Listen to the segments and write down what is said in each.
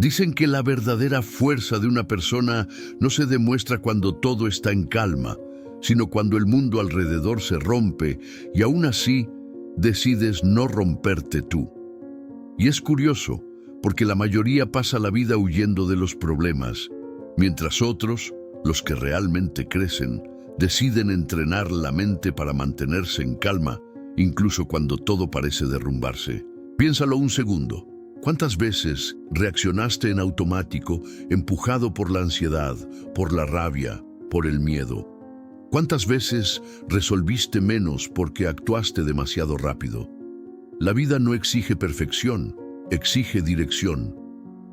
Dicen que la verdadera fuerza de una persona no se demuestra cuando todo está en calma, sino cuando el mundo alrededor se rompe y aún así decides no romperte tú. Y es curioso, porque la mayoría pasa la vida huyendo de los problemas, mientras otros, los que realmente crecen, deciden entrenar la mente para mantenerse en calma, incluso cuando todo parece derrumbarse. Piénsalo un segundo. ¿Cuántas veces reaccionaste en automático, empujado por la ansiedad, por la rabia, por el miedo? ¿Cuántas veces resolviste menos porque actuaste demasiado rápido? La vida no exige perfección, exige dirección.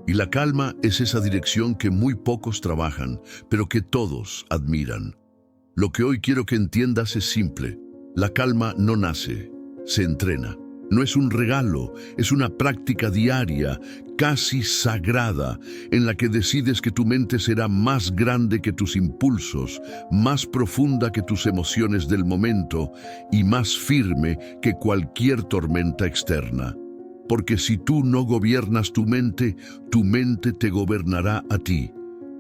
Y la calma es esa dirección que muy pocos trabajan, pero que todos admiran. Lo que hoy quiero que entiendas es simple. La calma no nace, se entrena. No es un regalo, es una práctica diaria, casi sagrada, en la que decides que tu mente será más grande que tus impulsos, más profunda que tus emociones del momento y más firme que cualquier tormenta externa. Porque si tú no gobiernas tu mente te gobernará a ti.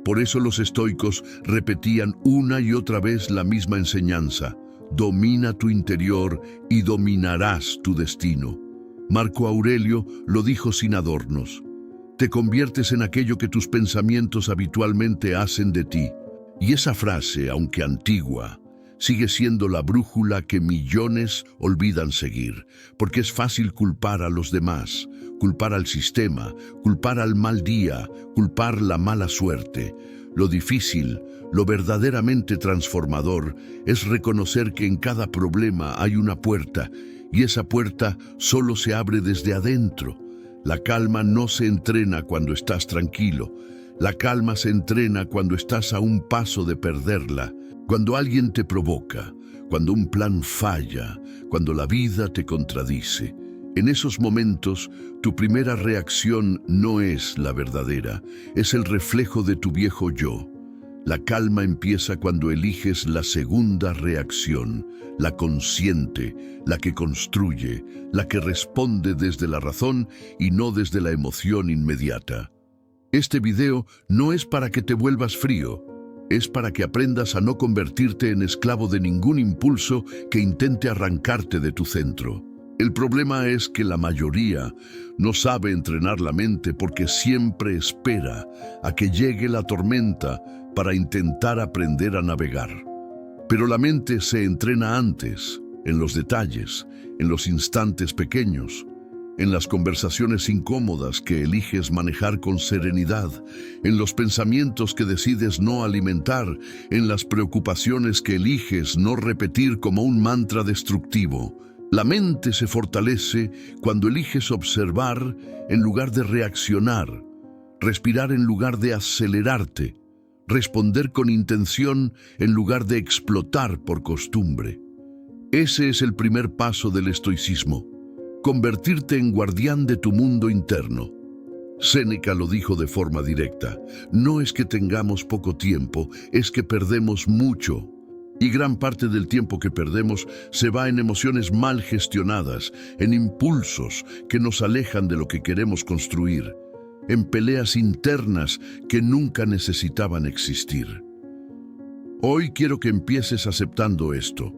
Por eso los estoicos repetían una y otra vez la misma enseñanza. Domina tu interior y dominarás tu destino. Marco Aurelio lo dijo sin adornos. Te conviertes en aquello que tus pensamientos habitualmente hacen de ti. Y esa frase, aunque antigua, sigue siendo la brújula que millones olvidan seguir, porque es fácil culpar a los demás, culpar al sistema, culpar al mal día, culpar la mala suerte. Lo difícil, lo verdaderamente transformador, es reconocer que en cada problema hay una puerta, y esa puerta solo se abre desde adentro. La calma no se entrena cuando estás tranquilo. La calma se entrena cuando estás a un paso de perderla, cuando alguien te provoca, cuando un plan falla, cuando la vida te contradice. En esos momentos, tu primera reacción no es la verdadera, es el reflejo de tu viejo yo. La calma empieza cuando eliges la segunda reacción, la consciente, la que construye, la que responde desde la razón y no desde la emoción inmediata. Este video no es para que te vuelvas frío, es para que aprendas a no convertirte en esclavo de ningún impulso que intente arrancarte de tu centro. El problema es que la mayoría no sabe entrenar la mente porque siempre espera a que llegue la tormenta para intentar aprender a navegar. Pero la mente se entrena antes, en los detalles, en los instantes pequeños, en las conversaciones incómodas que eliges manejar con serenidad, en los pensamientos que decides no alimentar, en las preocupaciones que eliges no repetir como un mantra destructivo. La mente se fortalece cuando eliges observar en lugar de reaccionar, respirar en lugar de acelerarte, responder con intención en lugar de explotar por costumbre. Ese es el primer paso del estoicismo, convertirte en guardián de tu mundo interno. Séneca lo dijo de forma directa: no es que tengamos poco tiempo, es que perdemos mucho. Y gran parte del tiempo que perdemos se va en emociones mal gestionadas, en impulsos que nos alejan de lo que queremos construir, en peleas internas que nunca necesitaban existir. Hoy quiero que empieces aceptando esto.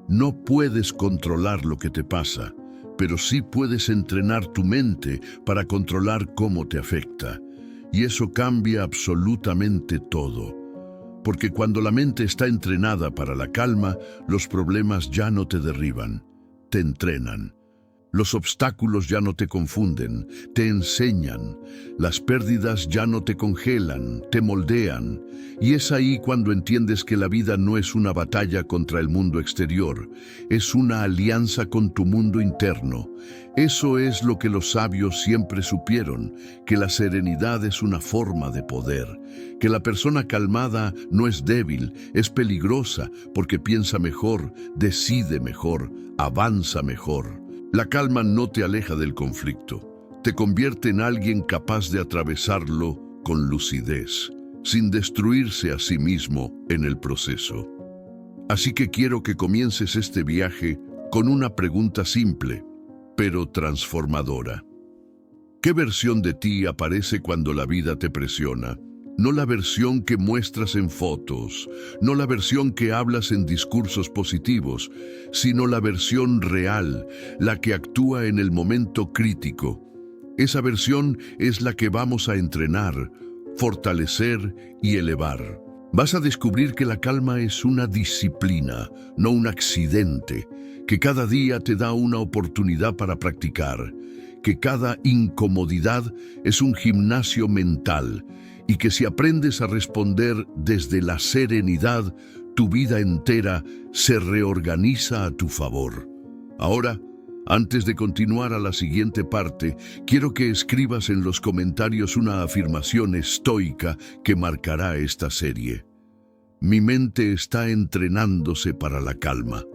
No puedes controlar lo que te pasa, pero sí puedes entrenar tu mente para controlar cómo te afecta. Y eso cambia absolutamente todo. Porque cuando la mente está entrenada para la calma, los problemas ya no te derriban, te entrenan. Los obstáculos ya no te confunden, te enseñan. Las pérdidas ya no te congelan, te moldean. Y es ahí cuando entiendes que la vida no es una batalla contra el mundo exterior, es una alianza con tu mundo interno. Eso es lo que los sabios siempre supieron, que la serenidad es una forma de poder, que la persona calmada no es débil, es peligrosa porque piensa mejor, decide mejor, avanza mejor. La calma no te aleja del conflicto, te convierte en alguien capaz de atravesarlo con lucidez, sin destruirse a sí mismo en el proceso. Así que quiero que comiences este viaje con una pregunta simple, pero transformadora. ¿Qué versión de ti aparece cuando la vida te presiona? No la versión que muestras en fotos, no la versión que hablas en discursos positivos, sino la versión real, la que actúa en el momento crítico. Esa versión es la que vamos a entrenar, fortalecer y elevar. Vas a descubrir que la calma es una disciplina, no un accidente, que cada día te da una oportunidad para practicar, que cada incomodidad es un gimnasio mental y que si aprendes a responder desde la serenidad, tu vida entera se reorganiza a tu favor. Ahora, antes de continuar a la siguiente parte, quiero que escribas en los comentarios una afirmación estoica que marcará esta serie. Mi mente está entrenándose para la calma.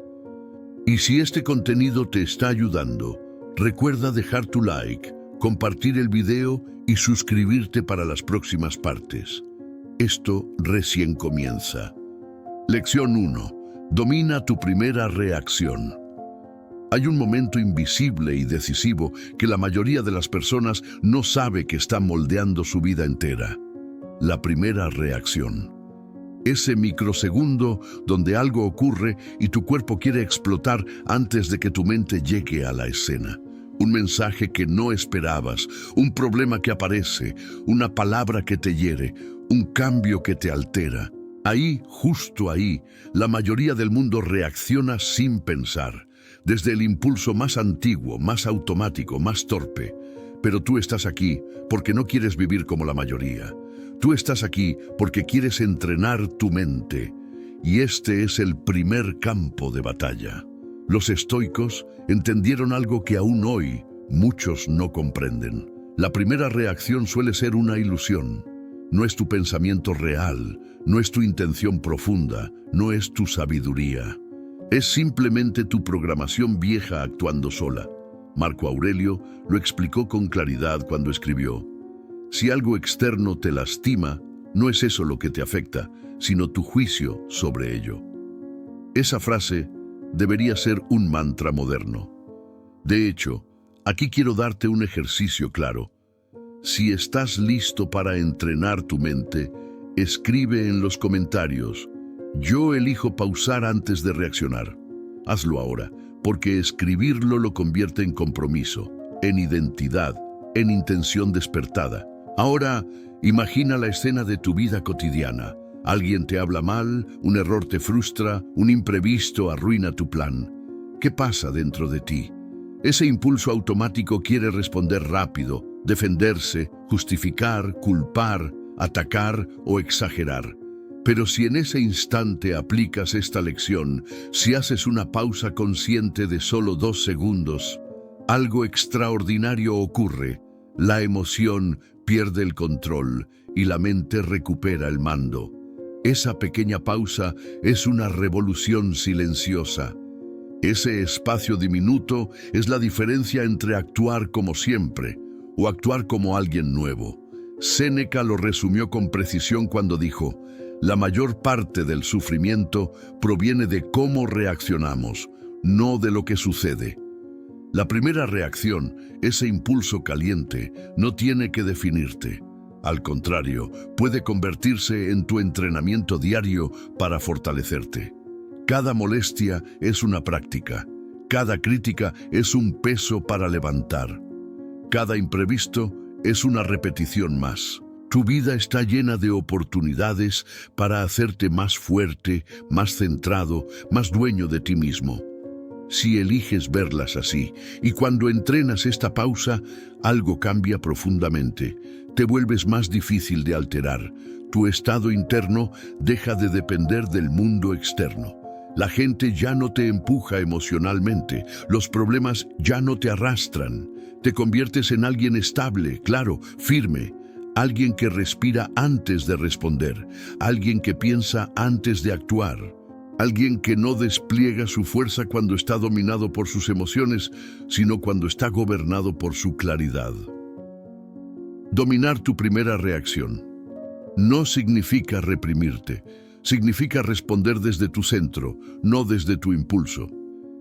Y si este contenido te está ayudando, recuerda dejar tu like, compartir el video y suscribirte para las próximas partes. Esto recién comienza. Lección 1. Domina tu primera reacción. Hay un momento invisible y decisivo que la mayoría de las personas no sabe que está moldeando su vida entera. La primera reacción. Ese microsegundo donde algo ocurre y tu cuerpo quiere explotar antes de que tu mente llegue a la escena. Un mensaje que no esperabas, un problema que aparece, una palabra que te hiere, un cambio que te altera. Ahí, justo ahí, la mayoría del mundo reacciona sin pensar, desde el impulso más antiguo, más automático, más torpe. Pero tú estás aquí porque no quieres vivir como la mayoría. Tú estás aquí porque quieres entrenar tu mente. Y este es el primer campo de batalla. Los estoicos entendieron algo que aún hoy muchos no comprenden. La primera reacción suele ser una ilusión. No es tu pensamiento real, no es tu intención profunda, no es tu sabiduría. Es simplemente tu programación vieja actuando sola. Marco Aurelio lo explicó con claridad cuando escribió: si algo externo te lastima, no es eso lo que te afecta, sino tu juicio sobre ello. Esa frase debería ser un mantra moderno. De hecho, aquí quiero darte un ejercicio claro. Si estás listo para entrenar tu mente, escribe en los comentarios: yo elijo pausar antes de reaccionar. Hazlo ahora, porque escribirlo lo convierte en compromiso, en identidad, en intención despertada. Ahora, imagina la escena de tu vida cotidiana. Alguien te habla mal, un error te frustra, un imprevisto arruina tu plan. ¿Qué pasa dentro de ti? Ese impulso automático quiere responder rápido, defenderse, justificar, culpar, atacar o exagerar. Pero si en ese instante aplicas esta lección, si haces una pausa consciente de solo 2 segundos, algo extraordinario ocurre. La emoción pierde el control y la mente recupera el mando. Esa pequeña pausa es una revolución silenciosa. Ese espacio diminuto es la diferencia entre actuar como siempre o actuar como alguien nuevo. Séneca lo resumió con precisión cuando dijo: la mayor parte del sufrimiento proviene de cómo reaccionamos, no de lo que sucede. La primera reacción, ese impulso caliente, no tiene que definirte. Al contrario, puede convertirse en tu entrenamiento diario para fortalecerte. Cada molestia es una práctica. Cada crítica es un peso para levantar. Cada imprevisto es una repetición más. Tu vida está llena de oportunidades para hacerte más fuerte, más centrado, más dueño de ti mismo. Si eliges verlas así, y cuando entrenas esta pausa, algo cambia profundamente. Te vuelves más difícil de alterar. Tu estado interno deja de depender del mundo externo. La gente ya no te empuja emocionalmente. Los problemas ya no te arrastran. Te conviertes en alguien estable, claro, firme. Alguien que respira antes de responder. Alguien que piensa antes de actuar. Alguien que no despliega su fuerza cuando está dominado por sus emociones, sino cuando está gobernado por su claridad. Dominar tu primera reacción no significa reprimirte, significa responder desde tu centro, no desde tu impulso.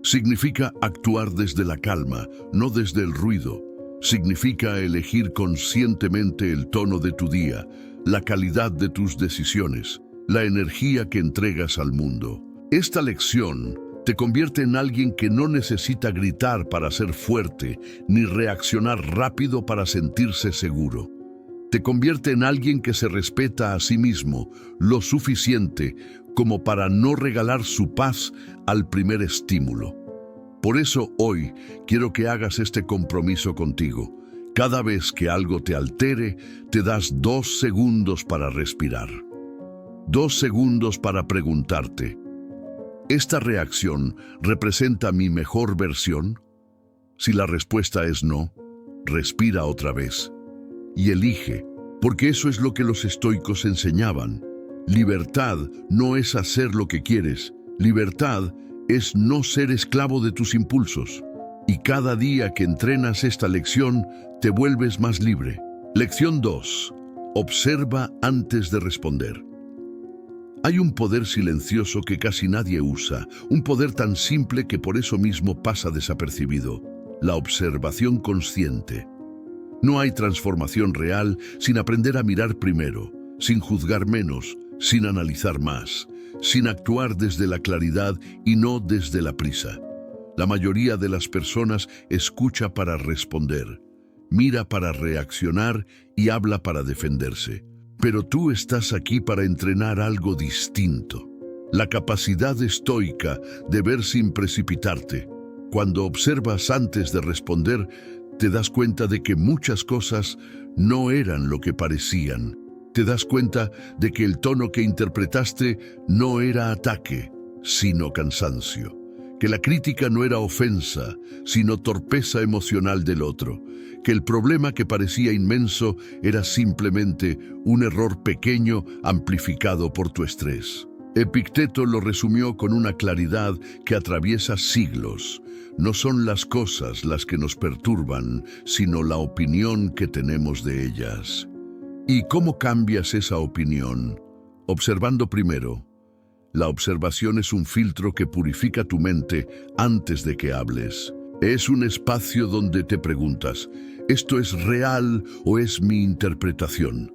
Significa actuar desde la calma, no desde el ruido. Significa elegir conscientemente el tono de tu día, la calidad de tus decisiones, la energía que entregas al mundo. Esta lección te convierte en alguien que no necesita gritar para ser fuerte, ni reaccionar rápido para sentirse seguro. Te convierte en alguien que se respeta a sí mismo lo suficiente como para no regalar su paz al primer estímulo. Por eso hoy quiero que hagas este compromiso contigo. Cada vez que algo te altere, te das 2 segundos para respirar. 2 segundos para preguntarte: ¿esta reacción representa mi mejor versión? Si la respuesta es no, respira otra vez y elige, porque eso es lo que los estoicos enseñaban. Libertad no es hacer lo que quieres, libertad es no ser esclavo de tus impulsos. Y cada día que entrenas esta lección, te vuelves más libre. Lección 2. Observa antes de responder. Hay un poder silencioso que casi nadie usa, un poder tan simple que por eso mismo pasa desapercibido: la observación consciente. No hay transformación real sin aprender a mirar primero, sin juzgar menos, sin analizar más, sin actuar desde la claridad y no desde la prisa. La mayoría de las personas escucha para responder, mira para reaccionar y habla para defenderse. Pero tú estás aquí para entrenar algo distinto: la capacidad estoica de ver sin precipitarte. Cuando observas antes de responder, te das cuenta de que muchas cosas no eran lo que parecían. Te das cuenta de que el tono que interpretaste no era ataque, sino cansancio. Que la crítica no era ofensa, sino torpeza emocional del otro. Que el problema que parecía inmenso era simplemente un error pequeño amplificado por tu estrés. Epicteto lo resumió con una claridad que atraviesa siglos. No son las cosas las que nos perturban, sino la opinión que tenemos de ellas. ¿Y cómo cambias esa opinión? Observando primero. La observación es un filtro que purifica tu mente antes de que hables. Es un espacio donde te preguntas: ¿esto es real o es mi interpretación?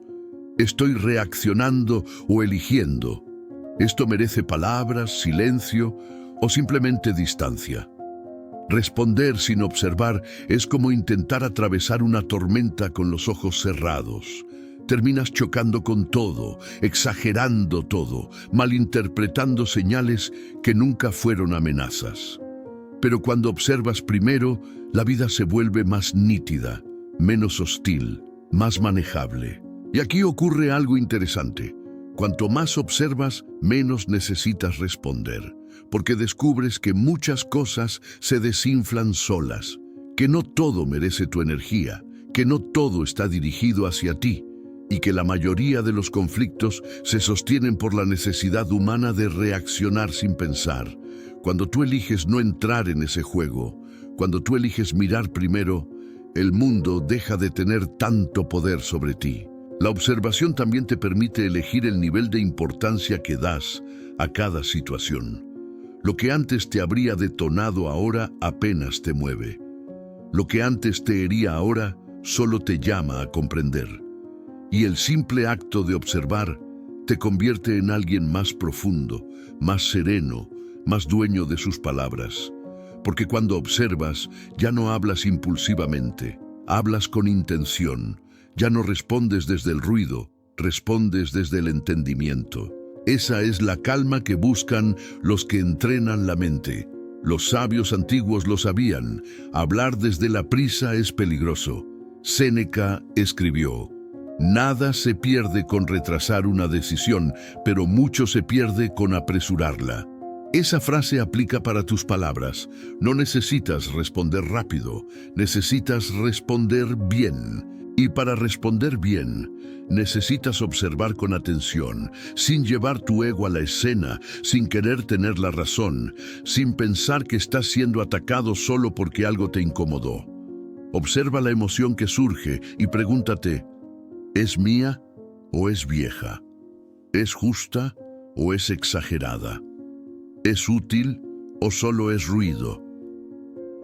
¿Estoy reaccionando o eligiendo? ¿Esto merece palabras, silencio o simplemente distancia? Responder sin observar es como intentar atravesar una tormenta con los ojos cerrados. Terminas chocando con todo, exagerando todo, malinterpretando señales que nunca fueron amenazas. Pero cuando observas primero, la vida se vuelve más nítida, menos hostil, más manejable. Y aquí ocurre algo interesante. Cuanto más observas, menos necesitas responder, porque descubres que muchas cosas se desinflan solas, que no todo merece tu energía, que no todo está dirigido hacia ti, y que la mayoría de los conflictos se sostienen por la necesidad humana de reaccionar sin pensar. Cuando tú eliges no entrar en ese juego, cuando tú eliges mirar primero, el mundo deja de tener tanto poder sobre ti. La observación también te permite elegir el nivel de importancia que das a cada situación. Lo que antes te habría detonado ahora apenas te mueve. Lo que antes te hería ahora solo te llama a comprender. Y el simple acto de observar te convierte en alguien más profundo, más sereno, más dueño de sus palabras. Porque cuando observas, ya no hablas impulsivamente, hablas con intención. Ya no respondes desde el ruido, respondes desde el entendimiento. Esa es la calma que buscan los que entrenan la mente. Los sabios antiguos lo sabían. Hablar desde la prisa es peligroso. Séneca escribió: nada se pierde con retrasar una decisión, pero mucho se pierde con apresurarla. Esa frase aplica para tus palabras. No necesitas responder rápido, necesitas responder bien. Y para responder bien, necesitas observar con atención, sin llevar tu ego a la escena, sin querer tener la razón, sin pensar que estás siendo atacado solo porque algo te incomodó. Observa la emoción que surge y pregúntate: ¿es mía o es vieja? ¿Es justa o es exagerada? ¿Es útil o solo es ruido?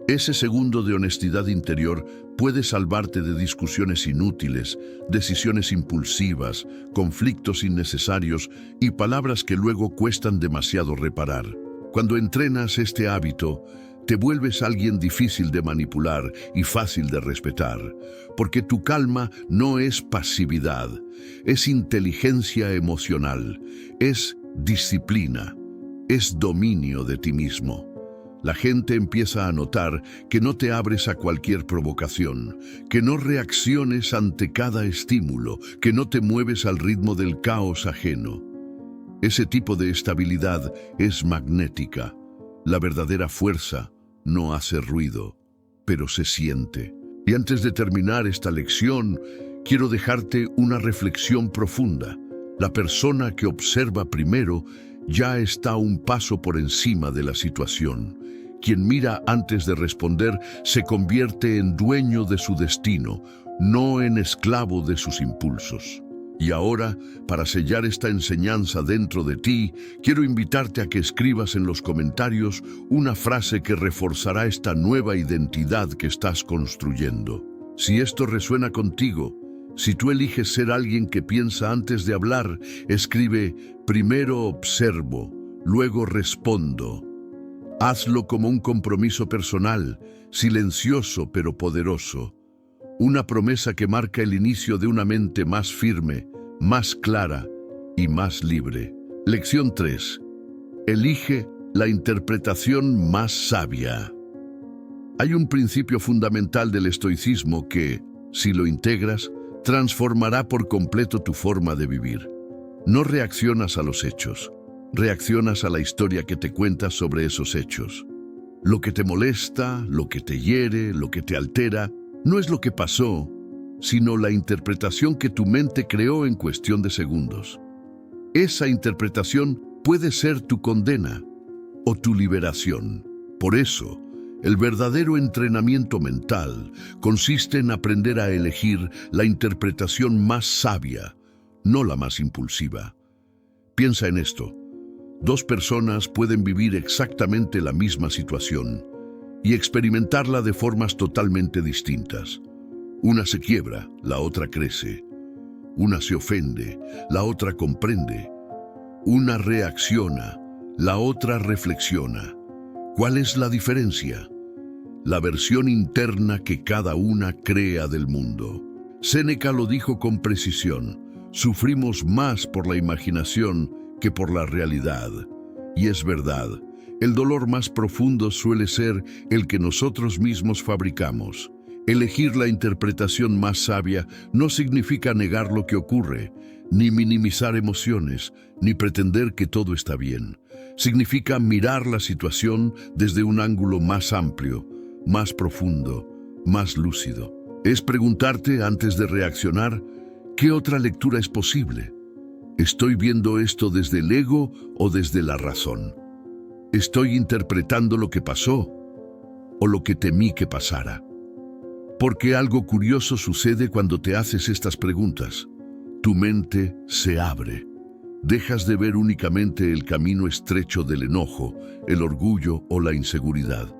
Ese segundo de honestidad interior puede salvarte de discusiones inútiles, decisiones impulsivas, conflictos innecesarios y palabras que luego cuestan demasiado reparar. Cuando entrenas este hábito, te vuelves alguien difícil de manipular y fácil de respetar, porque tu calma no es pasividad, es inteligencia emocional, es disciplina, es dominio de ti mismo. La gente empieza a notar que no te abres a cualquier provocación, que no reacciones ante cada estímulo, que no te mueves al ritmo del caos ajeno. Ese tipo de estabilidad es magnética. La verdadera fuerza no hace ruido, pero se siente. Y antes de terminar esta lección, quiero dejarte una reflexión profunda. La persona que observa primero ya está un paso por encima de la situación. Quien mira antes de responder se convierte en dueño de su destino, no en esclavo de sus impulsos. Y ahora, para sellar esta enseñanza dentro de ti, quiero invitarte a que escribas en los comentarios una frase que reforzará esta nueva identidad que estás construyendo. Si esto resuena contigo, si tú eliges ser alguien que piensa antes de hablar, escribe: primero observo, luego respondo. Hazlo como un compromiso personal, silencioso pero poderoso. Una promesa que marca el inicio de una mente más firme, más clara y más libre. Lección 3. Elige la interpretación más sabia. Hay un principio fundamental del estoicismo que, si lo integras, transformará por completo tu forma de vivir. No reaccionas a los hechos, reaccionas a la historia que te cuentas sobre esos hechos. Lo que te molesta, lo que te hiere, lo que te altera, no es lo que pasó, sino la interpretación que tu mente creó en cuestión de segundos. Esa interpretación puede ser tu condena o tu liberación. Por eso, el verdadero entrenamiento mental consiste en aprender a elegir la interpretación más sabia, no la más impulsiva. Piensa en esto. Dos personas pueden vivir exactamente la misma situación y experimentarla de formas totalmente distintas. Una se quiebra, la otra crece. Una se ofende, la otra comprende. Una reacciona, la otra reflexiona. ¿Cuál es la diferencia? La versión interna que cada una crea del mundo. Séneca lo dijo con precisión: sufrimos más por la imaginación que por la realidad. Y es verdad, el dolor más profundo suele ser el que nosotros mismos fabricamos. Elegir la interpretación más sabia no significa negar lo que ocurre, ni minimizar emociones, ni pretender que todo está bien. Significa mirar la situación desde un ángulo más amplio, más profundo, más lúcido. Es preguntarte antes de reaccionar: ¿qué otra lectura es posible? ¿Estoy viendo esto desde el ego o desde la razón? ¿Estoy interpretando lo que pasó o lo que temí que pasara? Porque algo curioso sucede cuando te haces estas preguntas. Tu mente se abre. Dejas de ver únicamente el camino estrecho del enojo, el orgullo o la inseguridad,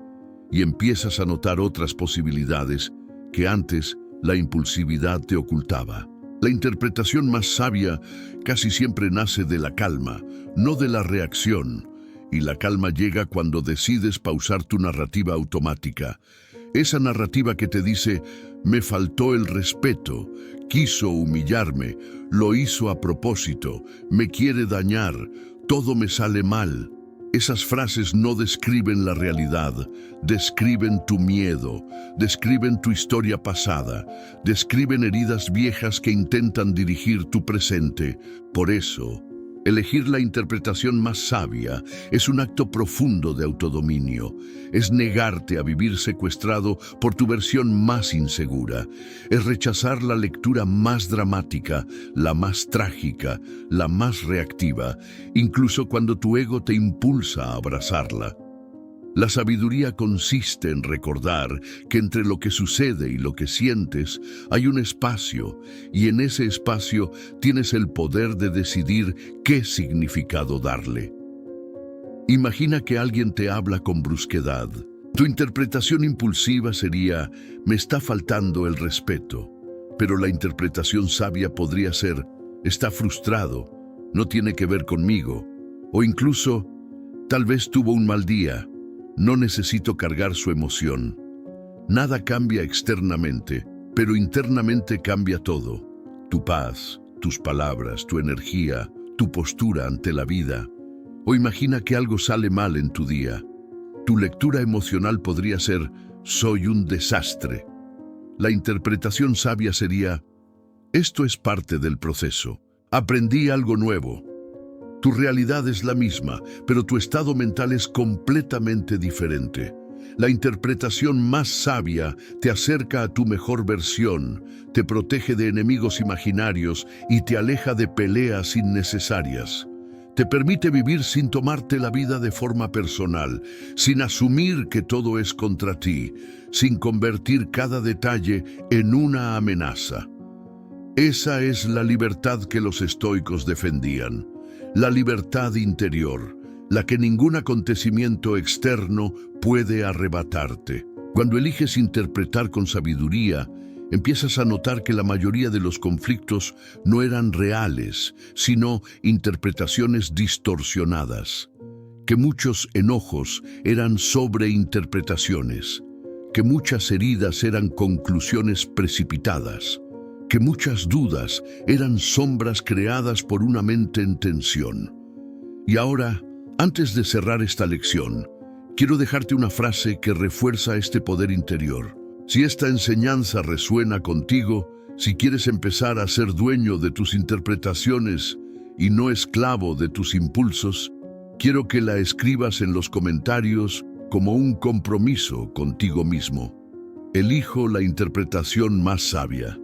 y empiezas a notar otras posibilidades que antes la impulsividad te ocultaba. La interpretación más sabia casi siempre nace de la calma, no de la reacción, y la calma llega cuando decides pausar tu narrativa automática. Esa narrativa que te dice: me faltó el respeto, quiso humillarme, lo hizo a propósito, me quiere dañar, todo me sale mal. Esas frases no describen la realidad, describen tu miedo, describen tu historia pasada, describen heridas viejas que intentan dirigir tu presente. Por eso, elegir la interpretación más sabia es un acto profundo de autodominio. Es negarte a vivir secuestrado por tu versión más insegura. Es rechazar la lectura más dramática, la más trágica, la más reactiva, incluso cuando tu ego te impulsa a abrazarla. La sabiduría consiste en recordar que entre lo que sucede y lo que sientes hay un espacio, y en ese espacio tienes el poder de decidir qué significado darle. Imagina que alguien te habla con brusquedad, Tu interpretación impulsiva sería, me está faltando el respeto. Pero la interpretación sabia podría ser, está frustrado, no tiene que ver conmigo. O incluso, tal vez tuvo un mal día, no necesito cargar su emoción. Nada cambia externamente, pero internamente cambia todo. Tu paz, tus palabras, tu energía, tu postura ante la vida. O imagina que algo sale mal en tu día. Tu lectura emocional podría ser, soy un desastre. La interpretación sabia sería, esto es parte del proceso. Aprendí algo nuevo. Tu realidad es la misma, pero tu estado mental es completamente diferente. La interpretación más sabia te acerca a tu mejor versión, te protege de enemigos imaginarios y te aleja de peleas innecesarias. Te permite vivir sin tomarte la vida de forma personal, sin asumir que todo es contra ti, sin convertir cada detalle en una amenaza. Esa es la libertad que los estoicos defendían, la libertad interior, la que ningún acontecimiento externo puede arrebatarte. Cuando eliges interpretar con sabiduría, empiezas a notar que la mayoría de los conflictos no eran reales, sino interpretaciones distorsionadas, que muchos enojos eran sobreinterpretaciones, que muchas heridas eran conclusiones precipitadas, que muchas dudas eran sombras creadas por una mente en tensión. Y ahora, antes de cerrar esta lección, quiero dejarte una frase que refuerza este poder interior. Si esta enseñanza resuena contigo, si quieres empezar a ser dueño de tus interpretaciones y no esclavo de tus impulsos, quiero que la escribas en los comentarios como un compromiso contigo mismo. Elijo la interpretación más sabia.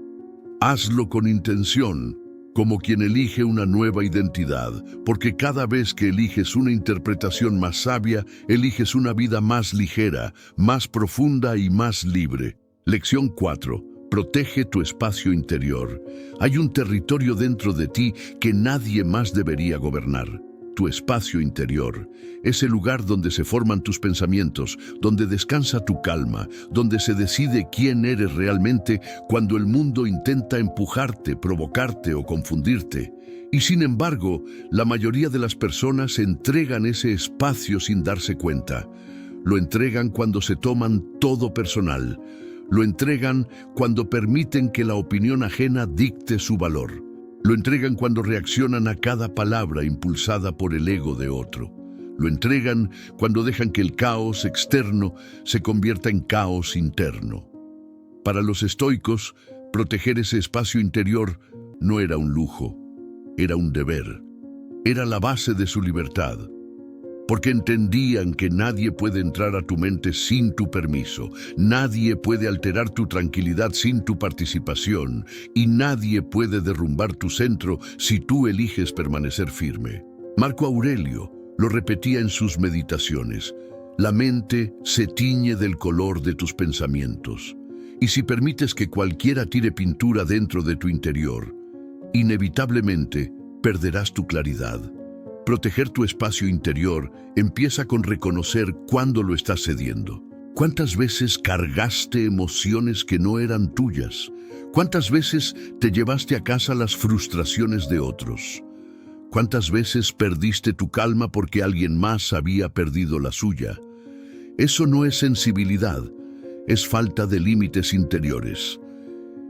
Hazlo con intención, como quien elige una nueva identidad, porque cada vez que eliges una interpretación más sabia, eliges una vida más ligera, más profunda y más libre. Lección 4. Protege tu espacio interior. Hay un territorio dentro de ti que nadie más debería gobernar. Tu espacio interior es el lugar donde se forman tus pensamientos, donde descansa tu calma, donde se decide quién eres realmente cuando el mundo intenta empujarte, provocarte o confundirte. Y sin embargo, la mayoría de las personas entregan ese espacio sin darse cuenta. Lo entregan cuando se toman todo personal. Lo entregan cuando permiten que la opinión ajena dicte su valor. Lo entregan cuando reaccionan a cada palabra impulsada por el ego de otro. Lo entregan cuando dejan que el caos externo se convierta en caos interno. Para los estoicos, proteger ese espacio interior no era un lujo, era un deber. Era la base de su libertad. Porque entendían que nadie puede entrar a tu mente sin tu permiso, nadie puede alterar tu tranquilidad sin tu participación, y nadie puede derrumbar tu centro si tú eliges permanecer firme. Marco Aurelio lo repetía en sus meditaciones: la mente se tiñe del color de tus pensamientos, y si permites que cualquiera tire pintura dentro de tu interior, inevitablemente perderás tu claridad. Proteger tu espacio interior empieza con reconocer cuándo lo estás cediendo. ¿Cuántas veces cargaste emociones que no eran tuyas? ¿Cuántas veces te llevaste a casa las frustraciones de otros? ¿Cuántas veces perdiste tu calma porque alguien más había perdido la suya? Eso no es sensibilidad, es falta de límites interiores.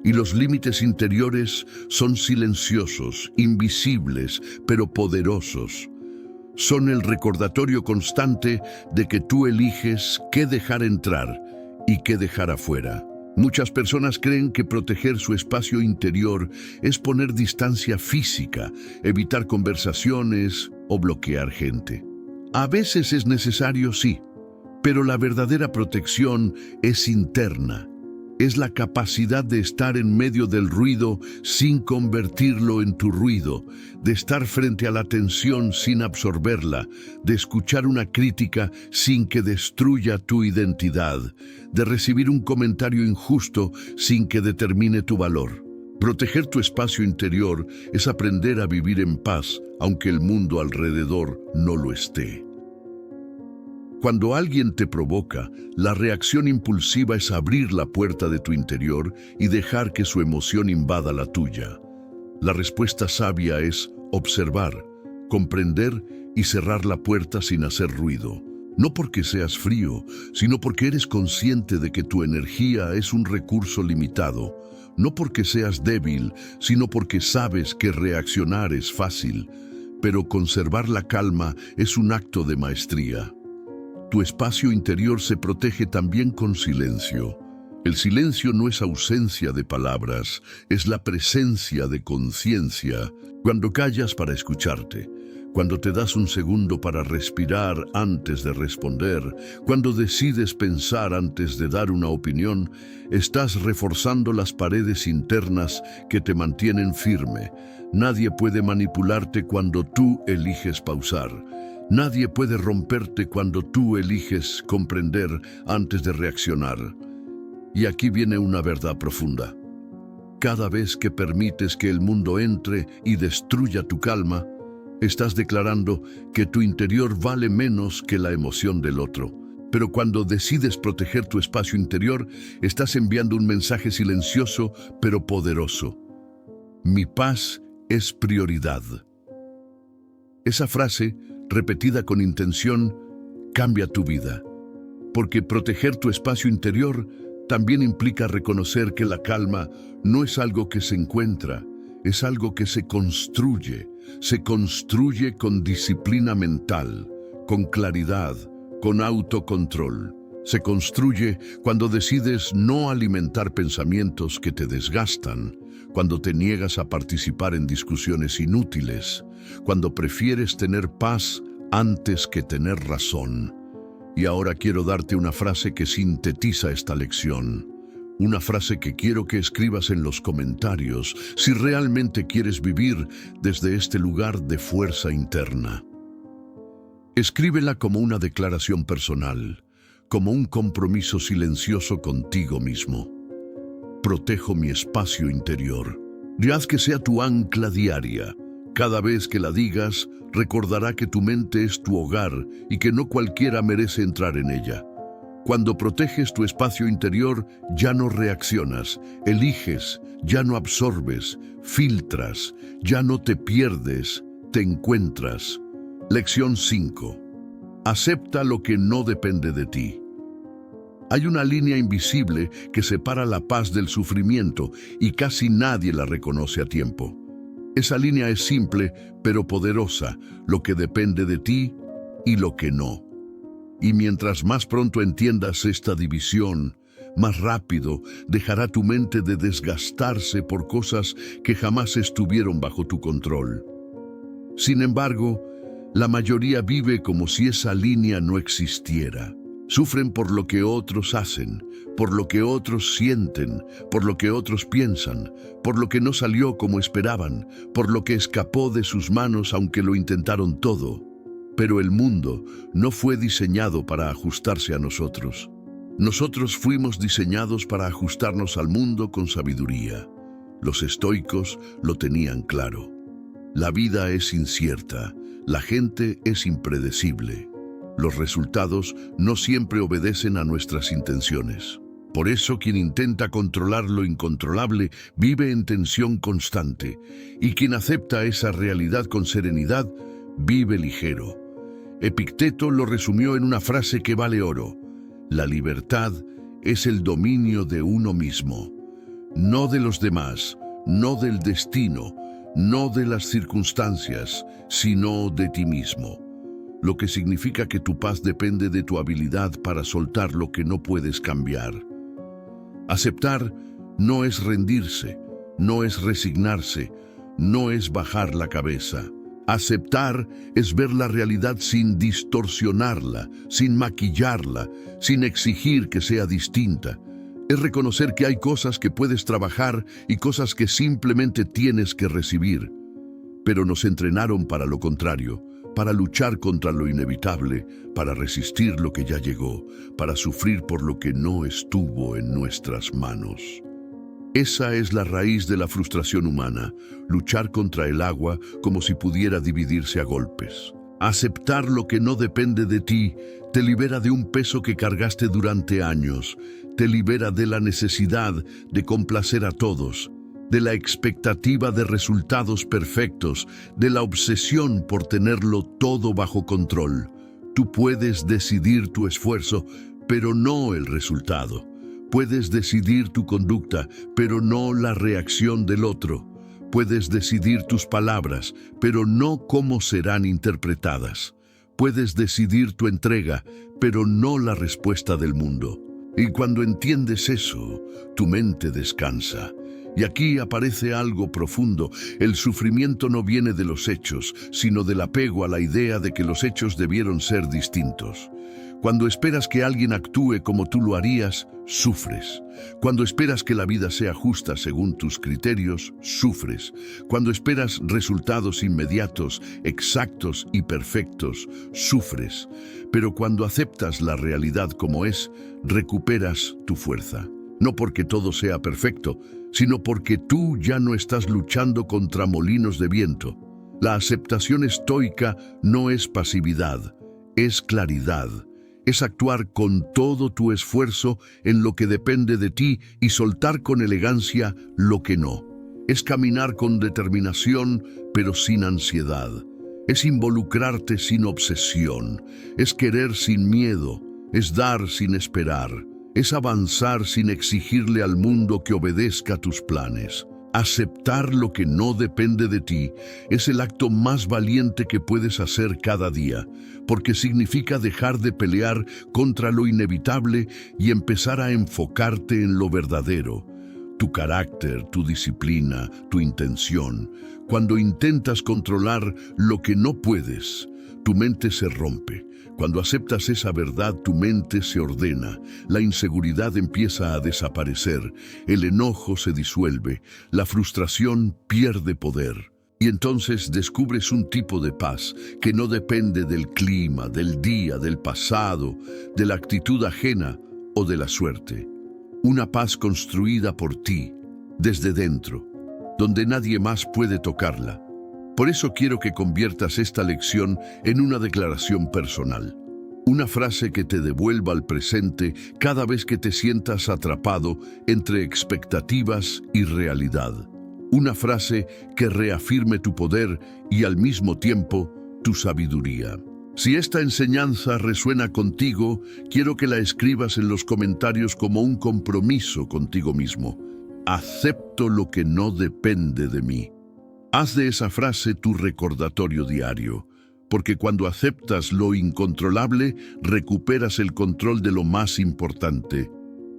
Y los límites interiores son silenciosos, invisibles, pero poderosos. Son el recordatorio constante de que tú eliges qué dejar entrar y qué dejar afuera. Muchas personas creen que proteger su espacio interior es poner distancia física, evitar conversaciones o bloquear gente. A veces es necesario, sí, pero la verdadera protección es interna. Es la capacidad de estar en medio del ruido sin convertirlo en tu ruido, de estar frente a la tensión sin absorberla, de escuchar una crítica sin que destruya tu identidad, de recibir un comentario injusto sin que determine tu valor. Proteger tu espacio interior es aprender a vivir en paz, aunque el mundo alrededor no lo esté. Cuando alguien te provoca, la reacción impulsiva es abrir la puerta de tu interior y dejar que su emoción invada la tuya. La respuesta sabia es observar, comprender y cerrar la puerta sin hacer ruido. No porque seas frío, sino porque eres consciente de que tu energía es un recurso limitado. No porque seas débil, sino porque sabes que reaccionar es fácil. Pero conservar la calma es un acto de maestría. Tu espacio interior se protege también con silencio. El silencio no es ausencia de palabras, es la presencia de conciencia. Cuando callas para escucharte, cuando te das un segundo para respirar antes de responder, cuando decides pensar antes de dar una opinión, estás reforzando las paredes internas que te mantienen firme. Nadie puede manipularte cuando tú eliges pausar. Nadie puede romperte cuando tú eliges comprender antes de reaccionar. Y aquí viene una verdad profunda. Cada vez que permites que el mundo entre y destruya tu calma, estás declarando que tu interior vale menos que la emoción del otro. Pero cuando decides proteger tu espacio interior, estás enviando un mensaje silencioso pero poderoso. Mi paz es prioridad. Esa frase, repetida con intención, cambia tu vida. Porque proteger tu espacio interior también implica reconocer que la calma no es algo que se encuentra, es algo que se construye. Se construye con disciplina mental, con claridad, con autocontrol. Se construye cuando decides no alimentar pensamientos que te desgastan, cuando te niegas a participar en discusiones inútiles, cuando prefieres tener paz antes que tener razón. Y ahora quiero darte una frase que sintetiza esta lección. Una frase que quiero que escribas en los comentarios si realmente quieres vivir desde este lugar de fuerza interna. Escríbela como una declaración personal, como un compromiso silencioso contigo mismo. Protejo mi espacio interior. Y haz que sea tu ancla diaria. Cada vez que la digas, recordará que tu mente es tu hogar y que no cualquiera merece entrar en ella. Cuando proteges tu espacio interior, ya no reaccionas, eliges, ya no absorbes, filtras, ya no te pierdes, te encuentras. Lección 5. Acepta lo que no depende de ti. Hay una línea invisible que separa la paz del sufrimiento y casi nadie la reconoce a tiempo. Esa línea es simple, pero poderosa, lo que depende de ti y lo que no. Y mientras más pronto entiendas esta división, más rápido dejará tu mente de desgastarse por cosas que jamás estuvieron bajo tu control. Sin embargo, la mayoría vive como si esa línea no existiera. Sufren por lo que otros hacen, por lo que otros sienten, por lo que otros piensan, por lo que no salió como esperaban, por lo que escapó de sus manos aunque lo intentaron todo. Pero el mundo no fue diseñado para ajustarse a nosotros. Nosotros fuimos diseñados para ajustarnos al mundo con sabiduría. Los estoicos lo tenían claro. La vida es incierta, la gente es impredecible. Los resultados no siempre obedecen a nuestras intenciones. Por eso quien intenta controlar lo incontrolable vive en tensión constante, y quien acepta esa realidad con serenidad vive ligero. Epicteto lo resumió en una frase que vale oro: la libertad es el dominio de uno mismo, no de los demás, no del destino, no de las circunstancias, sino de ti mismo. Lo que significa que tu paz depende de tu habilidad para soltar lo que no puedes cambiar. Aceptar no es rendirse, no es resignarse, no es bajar la cabeza. Aceptar es ver la realidad sin distorsionarla, sin maquillarla, sin exigir que sea distinta. Es reconocer que hay cosas que puedes trabajar y cosas que simplemente tienes que recibir. Pero nos entrenaron para lo contrario, para luchar contra lo inevitable, para resistir lo que ya llegó, para sufrir por lo que no estuvo en nuestras manos. Esa es la raíz de la frustración humana, luchar contra el agua como si pudiera dividirse a golpes. Aceptar lo que no depende de ti te libera de un peso que cargaste durante años, te libera de la necesidad de complacer a todos, de la expectativa de resultados perfectos, de la obsesión por tenerlo todo bajo control. Tú puedes decidir tu esfuerzo, pero no el resultado. Puedes decidir tu conducta, pero no la reacción del otro. Puedes decidir tus palabras, pero no cómo serán interpretadas. Puedes decidir tu entrega, pero no la respuesta del mundo. Y cuando entiendes eso, tu mente descansa. Y aquí aparece algo profundo. El sufrimiento no viene de los hechos, sino del apego a la idea de que los hechos debieron ser distintos. Cuando esperas que alguien actúe como tú lo harías, sufres. Cuando esperas que la vida sea justa según tus criterios, sufres. Cuando esperas resultados inmediatos, exactos y perfectos, sufres. Pero cuando aceptas la realidad como es, recuperas tu fuerza. No porque todo sea perfecto, sino porque tú ya no estás luchando contra molinos de viento. La aceptación estoica no es pasividad, es claridad. Es actuar con todo tu esfuerzo en lo que depende de ti y soltar con elegancia lo que no. Es caminar con determinación, pero sin ansiedad. Es involucrarte sin obsesión. Es querer sin miedo. Es dar sin esperar. Es avanzar sin exigirle al mundo que obedezca tus planes. Aceptar lo que no depende de ti es el acto más valiente que puedes hacer cada día, porque significa dejar de pelear contra lo inevitable y empezar a enfocarte en lo verdadero. Tu carácter, tu disciplina, tu intención. Cuando intentas controlar lo que no puedes, tu mente se rompe. Cuando aceptas esa verdad, tu mente se ordena, la inseguridad empieza a desaparecer, el enojo se disuelve, la frustración pierde poder. Y entonces descubres un tipo de paz que no depende del clima, del día, del pasado, de la actitud ajena o de la suerte. Una paz construida por ti, desde dentro, donde nadie más puede tocarla. Por eso quiero que conviertas esta lección en una declaración personal. Una frase que te devuelva al presente cada vez que te sientas atrapado entre expectativas y realidad. Una frase que reafirme tu poder y al mismo tiempo tu sabiduría. Si esta enseñanza resuena contigo, quiero que la escribas en los comentarios como un compromiso contigo mismo. Acepto lo que no depende de mí. Haz de esa frase tu recordatorio diario, porque cuando aceptas lo incontrolable, recuperas el control de lo más importante,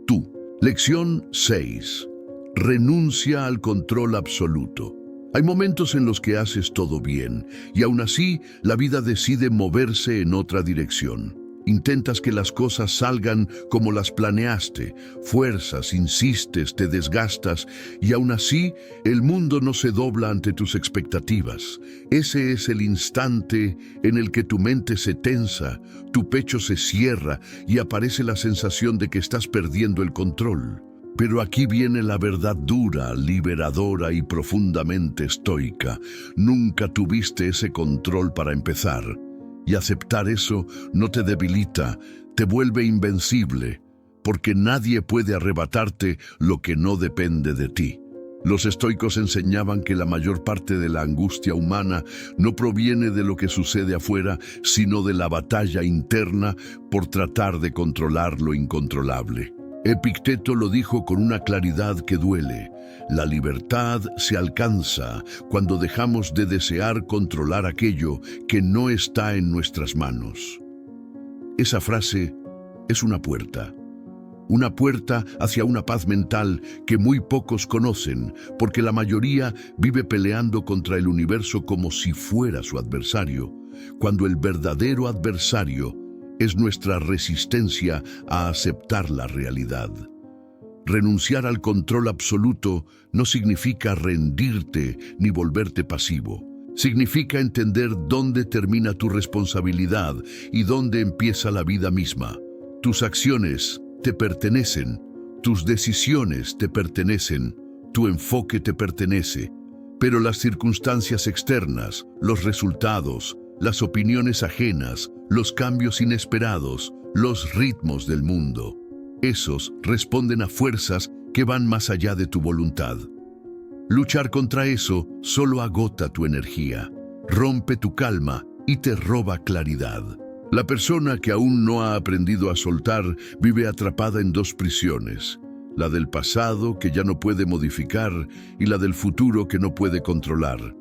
tú. Lección 6. Renuncia al control absoluto. Hay momentos en los que haces todo bien, y aún así la vida decide moverse en otra dirección. Intentas que las cosas salgan como las planeaste, fuerzas, insistes, te desgastas y aún así el mundo no se dobla ante tus expectativas. Ese es el instante en el que tu mente se tensa, tu pecho se cierra y aparece la sensación de que estás perdiendo el control. Pero aquí viene la verdad dura, liberadora y profundamente estoica. Nunca tuviste ese control para empezar. Y aceptar eso no te debilita, te vuelve invencible, porque nadie puede arrebatarte lo que no depende de ti. Los estoicos enseñaban que la mayor parte de la angustia humana no proviene de lo que sucede afuera, sino de la batalla interna por tratar de controlar lo incontrolable. Epicteto lo dijo con una claridad que duele. La libertad se alcanza cuando dejamos de desear controlar aquello que no está en nuestras manos. Esa frase es una puerta hacia una paz mental que muy pocos conocen, porque la mayoría vive peleando contra el universo como si fuera su adversario, cuando el verdadero adversario es nuestra resistencia a aceptar la realidad. Renunciar al control absoluto no significa rendirte ni volverte pasivo. Significa entender dónde termina tu responsabilidad y dónde empieza la vida misma. Tus acciones te pertenecen, tus decisiones te pertenecen, tu enfoque te pertenece, pero las circunstancias externas, los resultados, las opiniones ajenas, los cambios inesperados, los ritmos del mundo. Esos responden a fuerzas que van más allá de tu voluntad. Luchar contra eso solo agota tu energía, rompe tu calma y te roba claridad. La persona que aún no ha aprendido a soltar vive atrapada en dos prisiones: la del pasado, que ya no puede modificar, y la del futuro, que no puede controlar.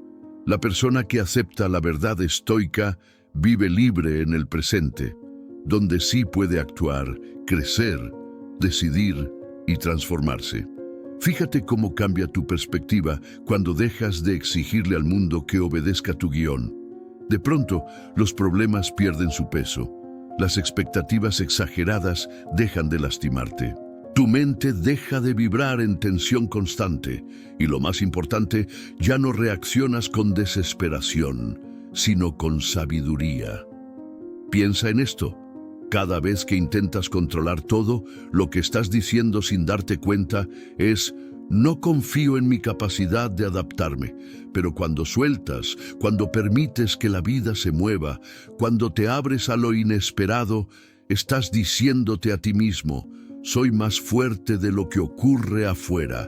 La persona que acepta la verdad estoica vive libre en el presente, donde sí puede actuar, crecer, decidir y transformarse. Fíjate cómo cambia tu perspectiva cuando dejas de exigirle al mundo que obedezca tu guión. De pronto, los problemas pierden su peso. Las expectativas exageradas dejan de lastimarte. Tu mente deja de vibrar en tensión constante y, lo más importante, ya no reaccionas con desesperación, sino con sabiduría. Piensa en esto. Cada vez que intentas controlar todo, lo que estás diciendo sin darte cuenta es: no confío en mi capacidad de adaptarme. Pero cuando sueltas, cuando permites que la vida se mueva, cuando te abres a lo inesperado, estás diciéndote a ti mismo: soy más fuerte de lo que ocurre afuera.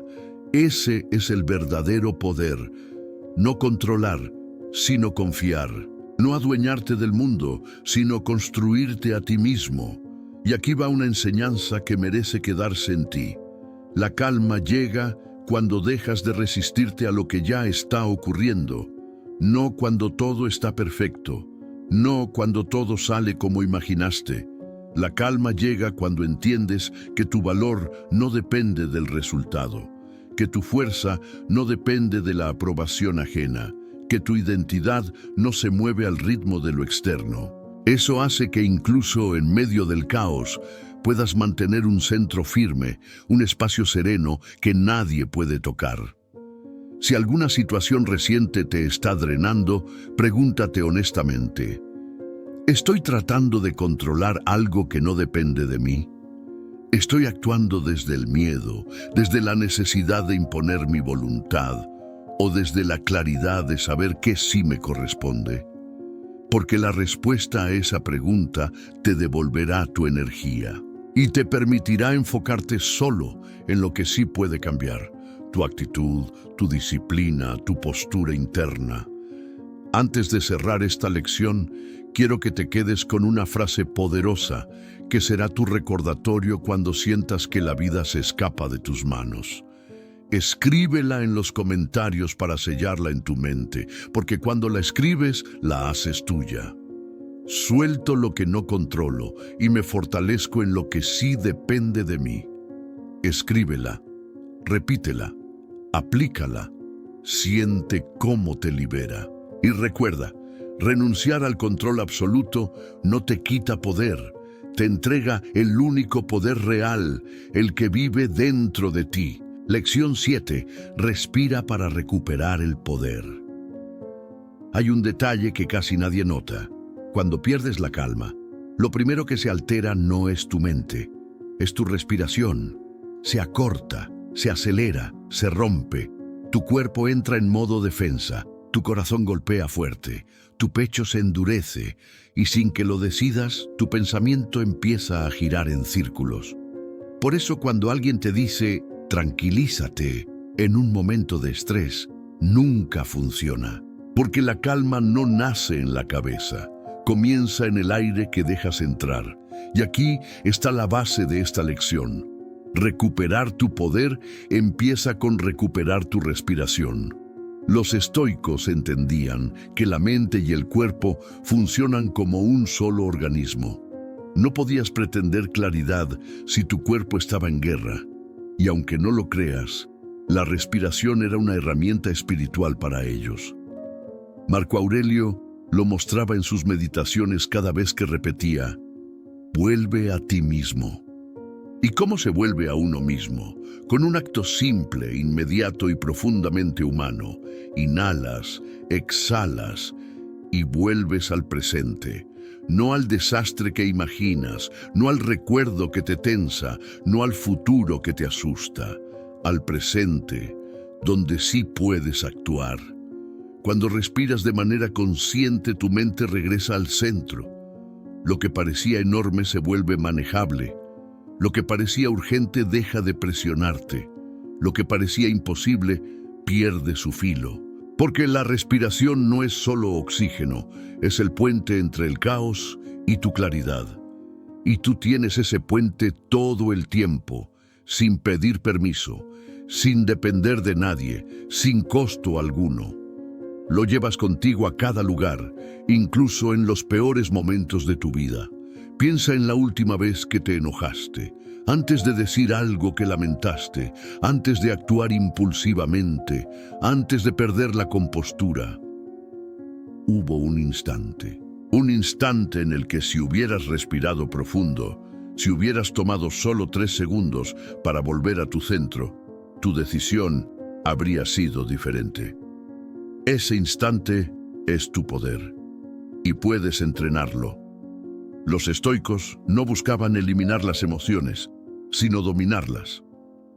Ese es el verdadero poder. No controlar, sino confiar. No adueñarte del mundo, sino construirte a ti mismo. Y aquí va una enseñanza que merece quedarse en ti. La calma llega cuando dejas de resistirte a lo que ya está ocurriendo. No cuando todo está perfecto. No cuando todo sale como imaginaste. La calma llega cuando entiendes que tu valor no depende del resultado, que tu fuerza no depende de la aprobación ajena, que tu identidad no se mueve al ritmo de lo externo. Eso hace que incluso en medio del caos puedas mantener un centro firme, un espacio sereno que nadie puede tocar. Si alguna situación reciente te está drenando, pregúntate honestamente: ¿estoy tratando de controlar algo que no depende de mí? ¿Estoy actuando desde el miedo, desde la necesidad de imponer mi voluntad, o desde la claridad de saber qué sí me corresponde? Porque la respuesta a esa pregunta te devolverá tu energía y te permitirá enfocarte solo en lo que sí puede cambiar: tu actitud, tu disciplina, tu postura interna. Antes de cerrar esta lección, quiero que te quedes con una frase poderosa que será tu recordatorio cuando sientas que la vida se escapa de tus manos. Escríbela en los comentarios para sellarla en tu mente, porque cuando la escribes, la haces tuya. Suelto lo que no controlo y me fortalezco en lo que sí depende de mí. Escríbela, repítela, aplícala, siente cómo te libera. Y recuerda, renunciar al control absoluto no te quita poder, te entrega el único poder real, el que vive dentro de ti. Lección 7. Respira para recuperar el poder. Hay un detalle que casi nadie nota. Cuando pierdes la calma, lo primero que se altera no es tu mente, es tu respiración. Se acorta, se acelera, se rompe. Tu cuerpo entra en modo defensa, tu corazón golpea fuerte, tu pecho se endurece y sin que lo decidas, tu pensamiento empieza a girar en círculos. Por eso cuando alguien te dice: tranquilízate en un momento de estrés, nunca funciona. Porque la calma no nace en la cabeza, comienza en el aire que dejas entrar. Y aquí está la base de esta lección. Recuperar tu poder empieza con recuperar tu respiración. Los estoicos entendían que la mente y el cuerpo funcionan como un solo organismo. No podías pretender claridad si tu cuerpo estaba en guerra. Y aunque no lo creas, la respiración era una herramienta espiritual para ellos. Marco Aurelio lo mostraba en sus meditaciones cada vez que repetía: vuelve a ti mismo. ¿Y cómo se vuelve a uno mismo? Con un acto simple, inmediato y profundamente humano. Inhalas, exhalas y vuelves al presente. No al desastre que imaginas, no al recuerdo que te tensa, no al futuro que te asusta. Al presente, donde sí puedes actuar. Cuando respiras de manera consciente, tu mente regresa al centro. Lo que parecía enorme se vuelve manejable. Lo que parecía urgente deja de presionarte. Lo que parecía imposible pierde su filo. Porque la respiración no es solo oxígeno, es el puente entre el caos y tu claridad. Y tú tienes ese puente todo el tiempo, sin pedir permiso, sin depender de nadie, sin costo alguno. Lo llevas contigo a cada lugar, incluso en los peores momentos de tu vida. Piensa en la última vez que te enojaste, antes de decir algo que lamentaste, antes de actuar impulsivamente, antes de perder la compostura. Hubo un instante en el que si hubieras respirado profundo, si hubieras tomado solo 3 segundos para volver a tu centro, tu decisión habría sido diferente. Ese instante es tu poder, y puedes entrenarlo. Los estoicos no buscaban eliminar las emociones, sino dominarlas.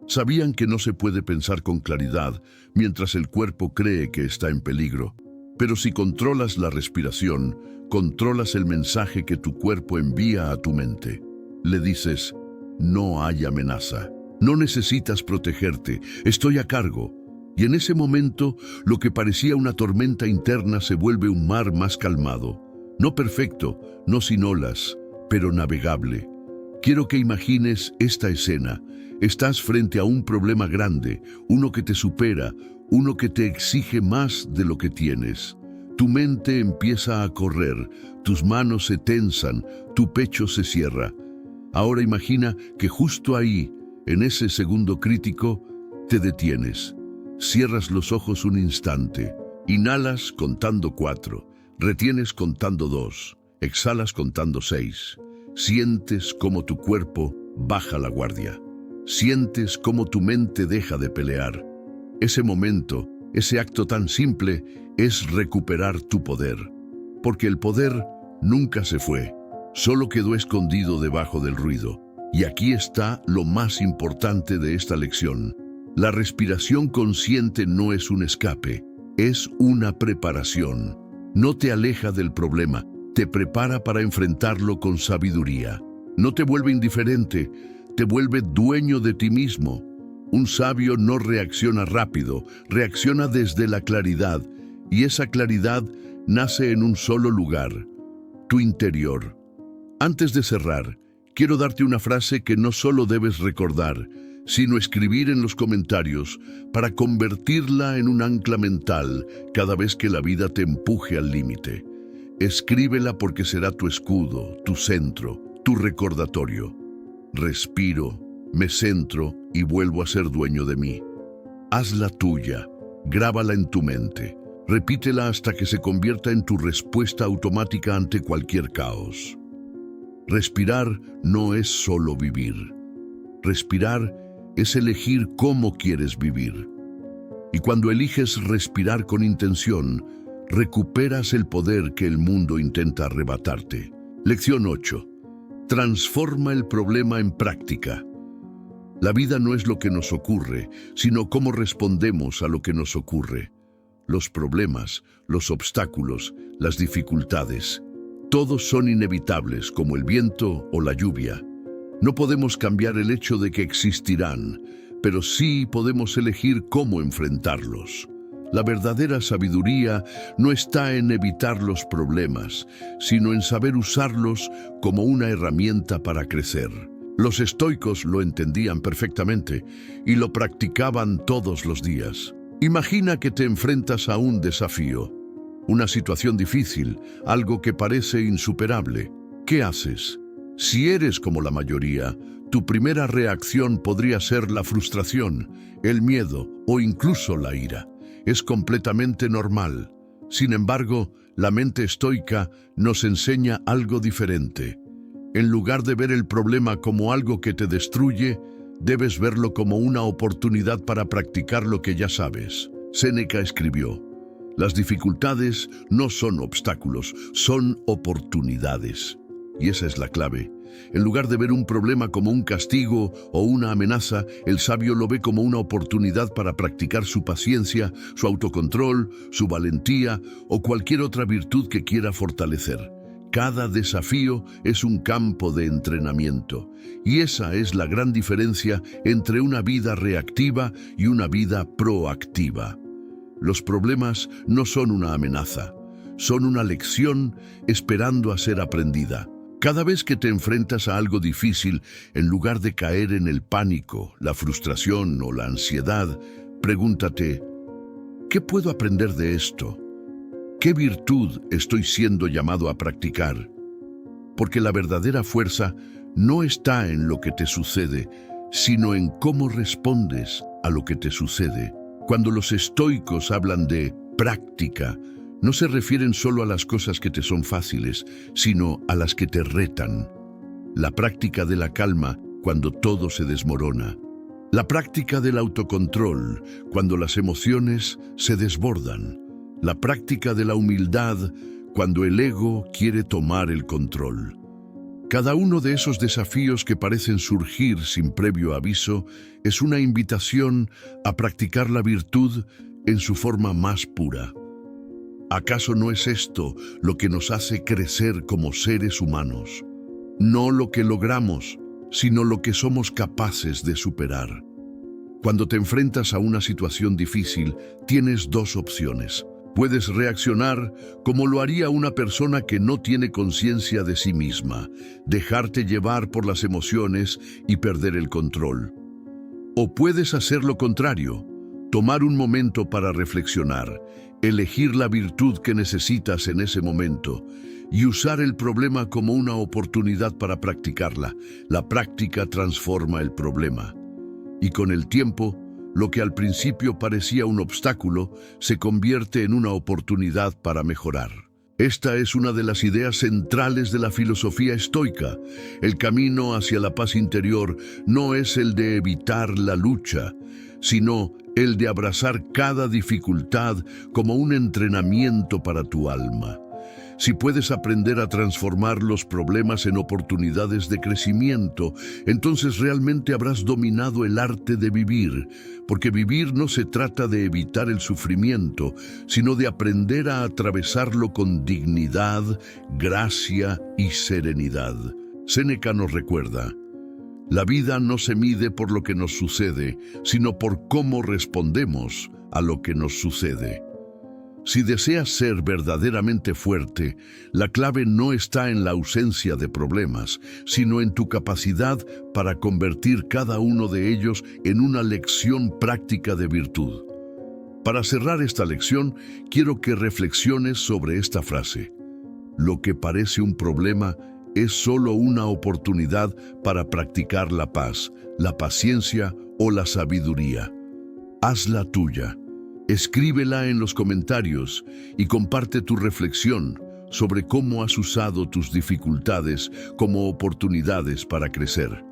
Sabían que no se puede pensar con claridad mientras el cuerpo cree que está en peligro, pero si controlas la respiración, controlas el mensaje que tu cuerpo envía a tu mente. Le dices, no hay amenaza, no necesitas protegerte, estoy a cargo. Y en ese momento, lo que parecía una tormenta interna se vuelve un mar más calmado. No perfecto, no sin olas, pero navegable. Quiero que imagines esta escena. Estás frente a un problema grande, uno que te supera, uno que te exige más de lo que tienes. Tu mente empieza a correr, tus manos se tensan, tu pecho se cierra. Ahora imagina que justo ahí, en ese segundo crítico, te detienes. Cierras los ojos un instante, inhalas contando 4, retienes contando 2, exhalas contando 6. Sientes cómo tu cuerpo baja la guardia. Sientes cómo tu mente deja de pelear. Ese momento, ese acto tan simple, es recuperar tu poder. Porque el poder nunca se fue, solo quedó escondido debajo del ruido. Y aquí está lo más importante de esta lección. La respiración consciente no es un escape, es una preparación. No te aleja del problema, te prepara para enfrentarlo con sabiduría. No te vuelve indiferente, te vuelve dueño de ti mismo. Un sabio no reacciona rápido, reacciona desde la claridad, y esa claridad nace en un solo lugar, tu interior. Antes de cerrar, quiero darte una frase que no solo debes recordar, sino escribir en los comentarios para convertirla en un ancla mental cada vez que la vida te empuje al límite. Escríbela porque será tu escudo, tu centro, tu recordatorio. Respiro, me centro y vuelvo a ser dueño de mí. Hazla tuya, grábala en tu mente, repítela hasta que se convierta en tu respuesta automática ante cualquier caos. Respirar no es solo vivir. Respirar es elegir cómo quieres vivir. Y cuando eliges respirar con intención, recuperas el poder que el mundo intenta arrebatarte. Lección 8. Transforma el problema en práctica. La vida no es lo que nos ocurre, sino cómo respondemos a lo que nos ocurre. Los problemas, los obstáculos, las dificultades, todos son inevitables como el viento o la lluvia. No podemos cambiar el hecho de que existirán, pero sí podemos elegir cómo enfrentarlos. La verdadera sabiduría no está en evitar los problemas, sino en saber usarlos como una herramienta para crecer. Los estoicos lo entendían perfectamente y lo practicaban todos los días. Imagina que te enfrentas a un desafío, una situación difícil, algo que parece insuperable. ¿Qué haces? Si eres como la mayoría, tu primera reacción podría ser la frustración, el miedo o incluso la ira. Es completamente normal. Sin embargo, la mente estoica nos enseña algo diferente. En lugar de ver el problema como algo que te destruye, debes verlo como una oportunidad para practicar lo que ya sabes. Séneca escribió, las dificultades no son obstáculos, son oportunidades. Y esa es la clave. En lugar de ver un problema como un castigo o una amenaza, el sabio lo ve como una oportunidad para practicar su paciencia, su autocontrol, su valentía o cualquier otra virtud que quiera fortalecer. Cada desafío es un campo de entrenamiento. Y esa es la gran diferencia entre una vida reactiva y una vida proactiva. Los problemas no son una amenaza, son una lección esperando a ser aprendida. Cada vez que te enfrentas a algo difícil, en lugar de caer en el pánico, la frustración o la ansiedad, pregúntate, ¿qué puedo aprender de esto? ¿Qué virtud estoy siendo llamado a practicar? Porque la verdadera fuerza no está en lo que te sucede, sino en cómo respondes a lo que te sucede. Cuando los estoicos hablan de práctica, no se refieren solo a las cosas que te son fáciles, sino a las que te retan. La práctica de la calma cuando todo se desmorona. La práctica del autocontrol cuando las emociones se desbordan. La práctica de la humildad cuando el ego quiere tomar el control. Cada uno de esos desafíos que parecen surgir sin previo aviso es una invitación a practicar la virtud en su forma más pura. ¿Acaso no es esto lo que nos hace crecer como seres humanos? No lo que logramos, sino lo que somos capaces de superar. Cuando te enfrentas a una situación difícil, tienes dos opciones. Puedes reaccionar como lo haría una persona que no tiene conciencia de sí misma, dejarte llevar por las emociones y perder el control. O puedes hacer lo contrario, tomar un momento para reflexionar, elegir la virtud que necesitas en ese momento y usar el problema como una oportunidad para practicarla. La práctica transforma el problema. Y con el tiempo, lo que al principio parecía un obstáculo se convierte en una oportunidad para mejorar. Esta es una de las ideas centrales de la filosofía estoica. El camino hacia la paz interior no es el de evitar la lucha, sino el de abrazar cada dificultad como un entrenamiento para tu alma. Si puedes aprender a transformar los problemas en oportunidades de crecimiento, entonces realmente habrás dominado el arte de vivir, porque vivir no se trata de evitar el sufrimiento, sino de aprender a atravesarlo con dignidad, gracia y serenidad. Séneca nos recuerda: la vida no se mide por lo que nos sucede, sino por cómo respondemos a lo que nos sucede. Si deseas ser verdaderamente fuerte, la clave no está en la ausencia de problemas, sino en tu capacidad para convertir cada uno de ellos en una lección práctica de virtud. Para cerrar esta lección, quiero que reflexiones sobre esta frase. Lo que parece un problema es solo una oportunidad para practicar la paz, la paciencia o la sabiduría. Hazla tuya. Escríbela en los comentarios y comparte tu reflexión sobre cómo has usado tus dificultades como oportunidades para crecer.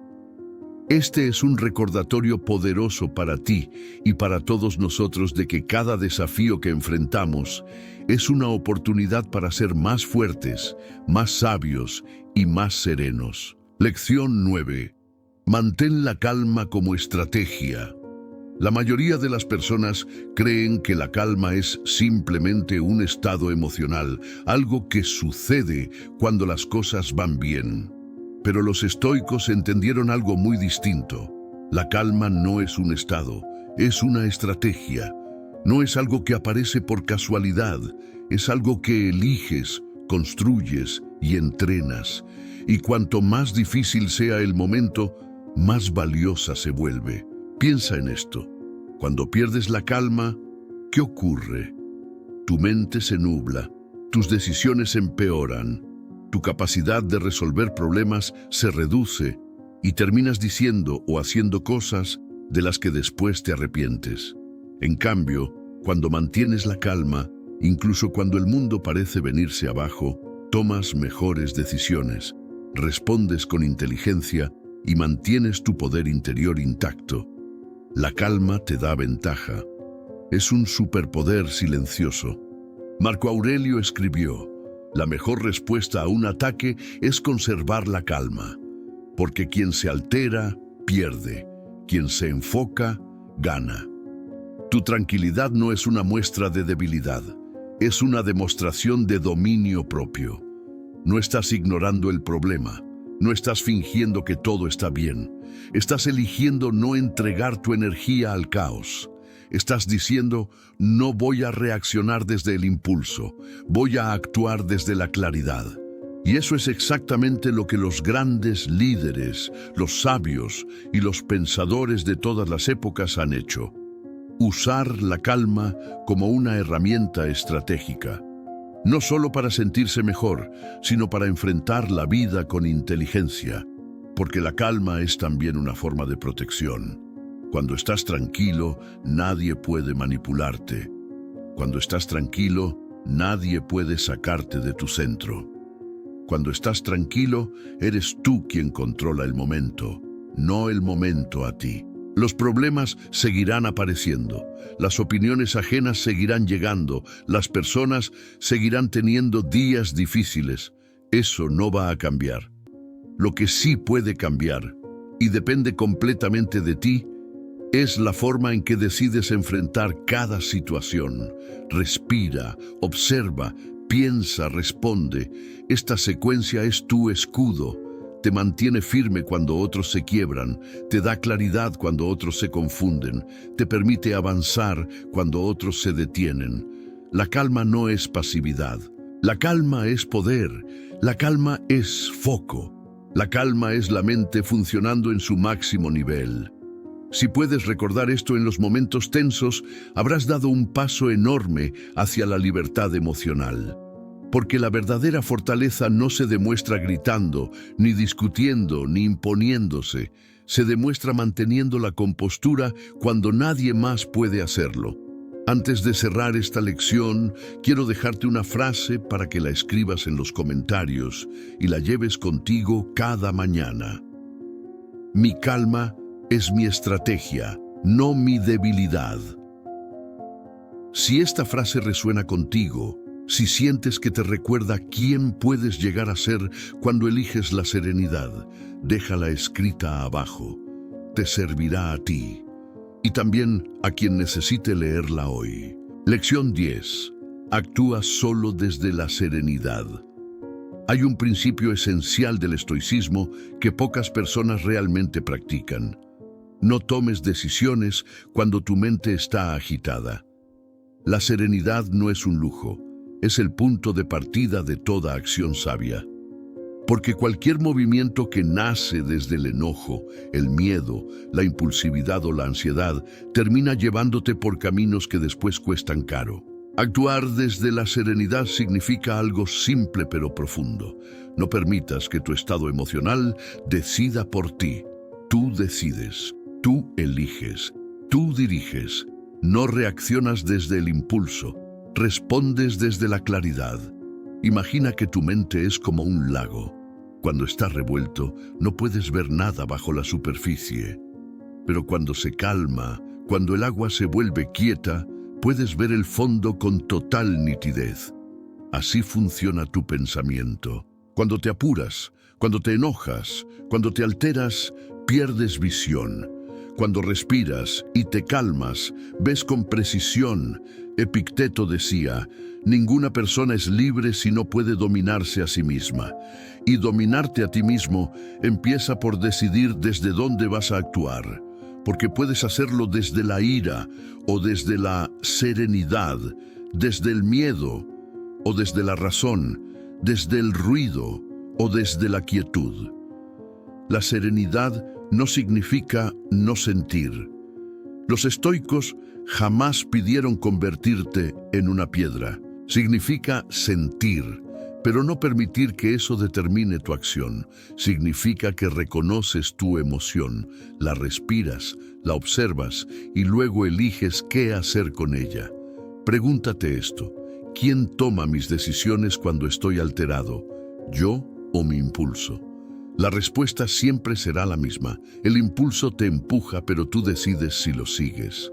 Este es un recordatorio poderoso para ti y para todos nosotros de que cada desafío que enfrentamos es una oportunidad para ser más fuertes, más sabios y más serenos. Lección 9. Mantén la calma como estrategia. La mayoría de las personas creen que la calma es simplemente un estado emocional, algo que sucede cuando las cosas van bien. Pero los estoicos entendieron algo muy distinto. La calma no es un estado, es una estrategia. No es algo que aparece por casualidad, es algo que eliges, construyes y entrenas. Y cuanto más difícil sea el momento, más valiosa se vuelve. Piensa en esto. Cuando pierdes la calma, ¿qué ocurre? Tu mente se nubla, tus decisiones empeoran, tu capacidad de resolver problemas se reduce y terminas diciendo o haciendo cosas de las que después te arrepientes. En cambio, cuando mantienes la calma, incluso cuando el mundo parece venirse abajo, tomas mejores decisiones, respondes con inteligencia y mantienes tu poder interior intacto. La calma te da ventaja. Es un superpoder silencioso. Marco Aurelio escribió: La mejor respuesta a un ataque es conservar la calma, porque quien se altera, pierde. Quien se enfoca, gana. Tu tranquilidad no es una muestra de debilidad, es una demostración de dominio propio. No estás ignorando el problema, no estás fingiendo que todo está bien. Estás eligiendo no entregar tu energía al caos. Estás diciendo, no voy a reaccionar desde el impulso, voy a actuar desde la claridad. Y eso es exactamente lo que los grandes líderes, los sabios y los pensadores de todas las épocas han hecho. Usar la calma como una herramienta estratégica. No solo para sentirse mejor, sino para enfrentar la vida con inteligencia. Porque la calma es también una forma de protección. Cuando estás tranquilo, nadie puede manipularte. Cuando estás tranquilo, nadie puede sacarte de tu centro. Cuando estás tranquilo, eres tú quien controla el momento, no el momento a ti. Los problemas seguirán apareciendo, las opiniones ajenas seguirán llegando, las personas seguirán teniendo días difíciles. Eso no va a cambiar. Lo que sí puede cambiar, y depende completamente de ti, es la forma en que decides enfrentar cada situación. Respira, observa, piensa, responde. Esta secuencia es tu escudo. Te mantiene firme cuando otros se quiebran, te da claridad cuando otros se confunden, te permite avanzar cuando otros se detienen. La calma no es pasividad. La calma es poder. La calma es foco. La calma es la mente funcionando en su máximo nivel. Si puedes recordar esto en los momentos tensos, habrás dado un paso enorme hacia la libertad emocional. Porque la verdadera fortaleza no se demuestra gritando, ni discutiendo, ni imponiéndose. Se demuestra manteniendo la compostura cuando nadie más puede hacerlo. Antes de cerrar esta lección, quiero dejarte una frase para que la escribas en los comentarios y la lleves contigo cada mañana. Mi calma es mi estrategia, no mi debilidad. Si esta frase resuena contigo, si sientes que te recuerda quién puedes llegar a ser cuando eliges la serenidad, déjala escrita abajo. Te servirá a ti y también a quien necesite leerla hoy. Lección 10. Actúa solo desde la serenidad. Hay un principio esencial del estoicismo que pocas personas realmente practican. No tomes decisiones cuando tu mente está agitada. La serenidad no es un lujo, es el punto de partida de toda acción sabia. Porque cualquier movimiento que nace desde el enojo, el miedo, la impulsividad o la ansiedad, termina llevándote por caminos que después cuestan caro. Actuar desde la serenidad significa algo simple pero profundo. No permitas que tu estado emocional decida por ti. Tú decides, tú eliges, tú diriges. No reaccionas desde el impulso, respondes desde la claridad. Imagina que tu mente es como un lago. Cuando está revuelto, no puedes ver nada bajo la superficie. Pero cuando se calma, cuando el agua se vuelve quieta, puedes ver el fondo con total nitidez. Así funciona tu pensamiento. Cuando te apuras, cuando te enojas, cuando te alteras, pierdes visión. Cuando respiras y te calmas, ves con precisión. Epicteto decía, ninguna persona es libre si no puede dominarse a sí misma. Y dominarte a ti mismo empieza por decidir desde dónde vas a actuar. Porque puedes hacerlo desde la ira o desde la serenidad, desde el miedo o desde la razón, desde el ruido o desde la quietud. La serenidad no significa no sentir. Los estoicos jamás pidieron convertirte en una piedra. Significa sentir, pero no permitir que eso determine tu acción. Significa que reconoces tu emoción, la respiras, la observas y luego eliges qué hacer con ella. Pregúntate esto: ¿quién toma mis decisiones cuando estoy alterado? ¿Yo o mi impulso? La respuesta siempre será la misma. El impulso te empuja, pero tú decides si lo sigues.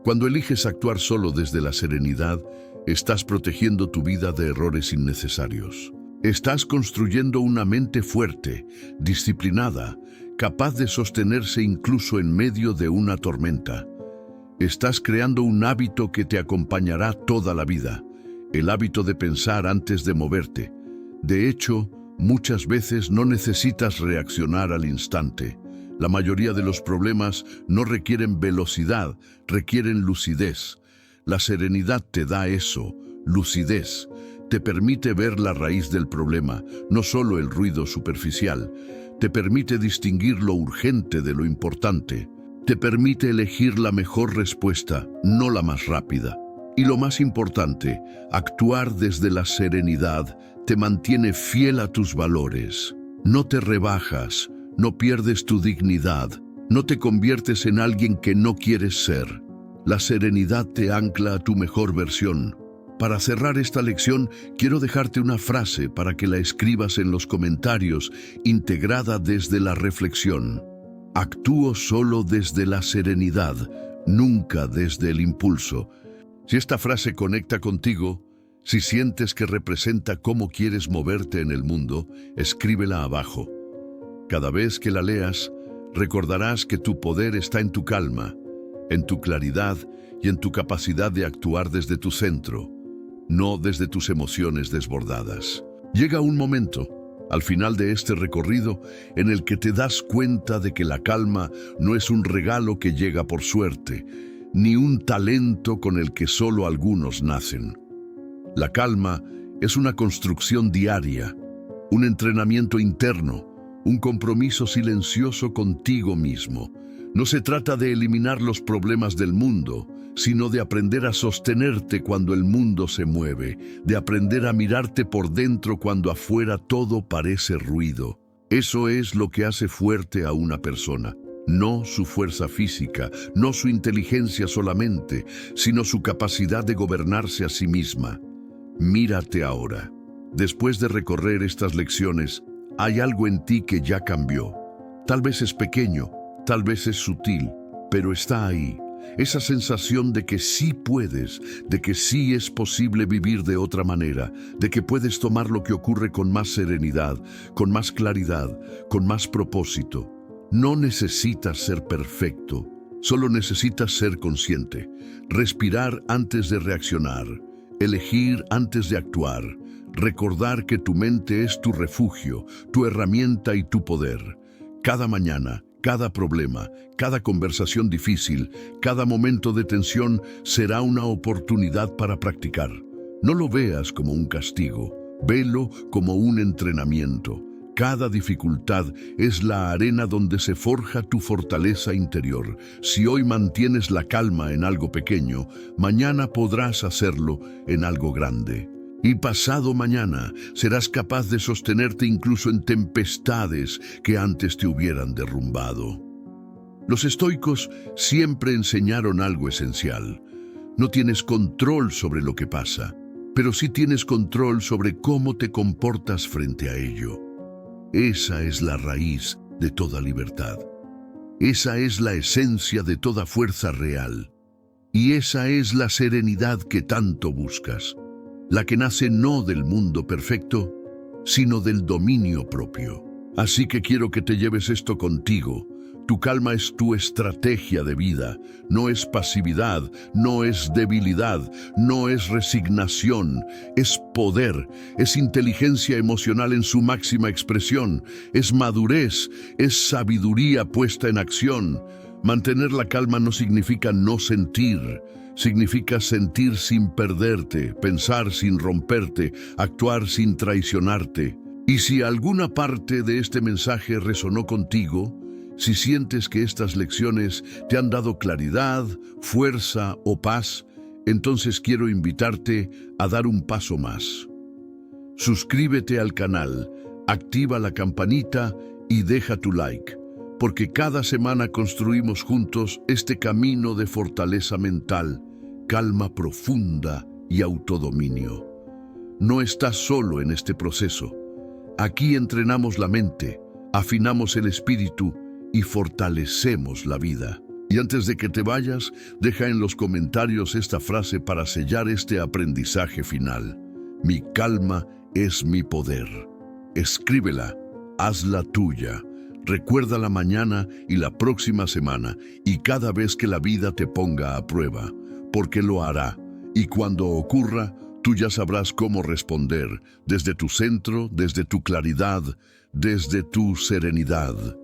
Cuando eliges actuar solo desde la serenidad, estás protegiendo tu vida de errores innecesarios. Estás construyendo una mente fuerte, disciplinada, capaz de sostenerse incluso en medio de una tormenta. Estás creando un hábito que te acompañará toda la vida, el hábito de pensar antes de moverte. De hecho, muchas veces no necesitas reaccionar al instante. La mayoría de los problemas no requieren velocidad, requieren lucidez. La serenidad te da eso, lucidez. Te permite ver la raíz del problema, no solo el ruido superficial. Te permite distinguir lo urgente de lo importante. Te permite elegir la mejor respuesta, no la más rápida. Y lo más importante, actuar desde la serenidad te mantiene fiel a tus valores. No te rebajas, no pierdes tu dignidad, no te conviertes en alguien que no quieres ser. La serenidad te ancla a tu mejor versión. Para cerrar esta lección, quiero dejarte una frase para que la escribas en los comentarios, integrada desde la reflexión. Actúo solo desde la serenidad, nunca desde el impulso. Si esta frase conecta contigo, si sientes que representa cómo quieres moverte en el mundo, escríbela abajo. Cada vez que la leas, recordarás que tu poder está en tu calma, en tu claridad y en tu capacidad de actuar desde tu centro, no desde tus emociones desbordadas. Llega un momento, al final de este recorrido, en el que te das cuenta de que la calma no es un regalo que llega por suerte, ni un talento con el que solo algunos nacen. La calma es una construcción diaria, un entrenamiento interno, un compromiso silencioso contigo mismo. No se trata de eliminar los problemas del mundo, sino de aprender a sostenerte cuando el mundo se mueve, de aprender a mirarte por dentro cuando afuera todo parece ruido. Eso es lo que hace fuerte a una persona. No su fuerza física, no su inteligencia solamente, sino su capacidad de gobernarse a sí misma. Mírate ahora. Después de recorrer estas lecciones, hay algo en ti que ya cambió. Tal vez es pequeño, tal vez es sutil, pero está ahí. Esa sensación de que sí puedes, de que sí es posible vivir de otra manera, de que puedes tomar lo que ocurre con más serenidad, con más claridad, con más propósito. No necesitas ser perfecto, solo necesitas ser consciente, respirar antes de reaccionar, elegir antes de actuar, recordar que tu mente es tu refugio, tu herramienta y tu poder. Cada mañana, cada problema, cada conversación difícil, cada momento de tensión será una oportunidad para practicar. No lo veas como un castigo, velo como un entrenamiento. Cada dificultad es la arena donde se forja tu fortaleza interior. Si hoy mantienes la calma en algo pequeño, mañana podrás hacerlo en algo grande. Y pasado mañana serás capaz de sostenerte incluso en tempestades que antes te hubieran derrumbado. Los estoicos siempre enseñaron algo esencial. No tienes control sobre lo que pasa, pero sí tienes control sobre cómo te comportas frente a ello. Esa es la raíz de toda libertad. Esa es la esencia de toda fuerza real. Y esa es la serenidad que tanto buscas. La que nace no del mundo perfecto, sino del dominio propio. Así que quiero que te lleves esto contigo. Tu calma es tu estrategia de vida, no es pasividad, no es debilidad, no es resignación, es poder, es inteligencia emocional en su máxima expresión, es madurez, es sabiduría puesta en acción. Mantener la calma no significa no sentir. Significa sentir sin perderte, pensar sin romperte, actuar sin traicionarte. Y si alguna parte de este mensaje resonó contigo, si sientes que estas lecciones te han dado claridad, fuerza o paz, entonces quiero invitarte a dar un paso más. Suscríbete al canal, activa la campanita y deja tu like, porque cada semana construimos juntos este camino de fortaleza mental, calma profunda y autodominio. No estás solo en este proceso. Aquí entrenamos la mente, afinamos el espíritu y fortalecemos la vida. Y antes de que te vayas, deja en los comentarios esta frase para sellar este aprendizaje final. Mi calma es mi poder. Escríbela, hazla tuya. Recuérdala mañana y la próxima semana y cada vez que la vida te ponga a prueba, porque lo hará. Y cuando ocurra, tú ya sabrás cómo responder, desde tu centro, desde tu claridad, desde tu serenidad.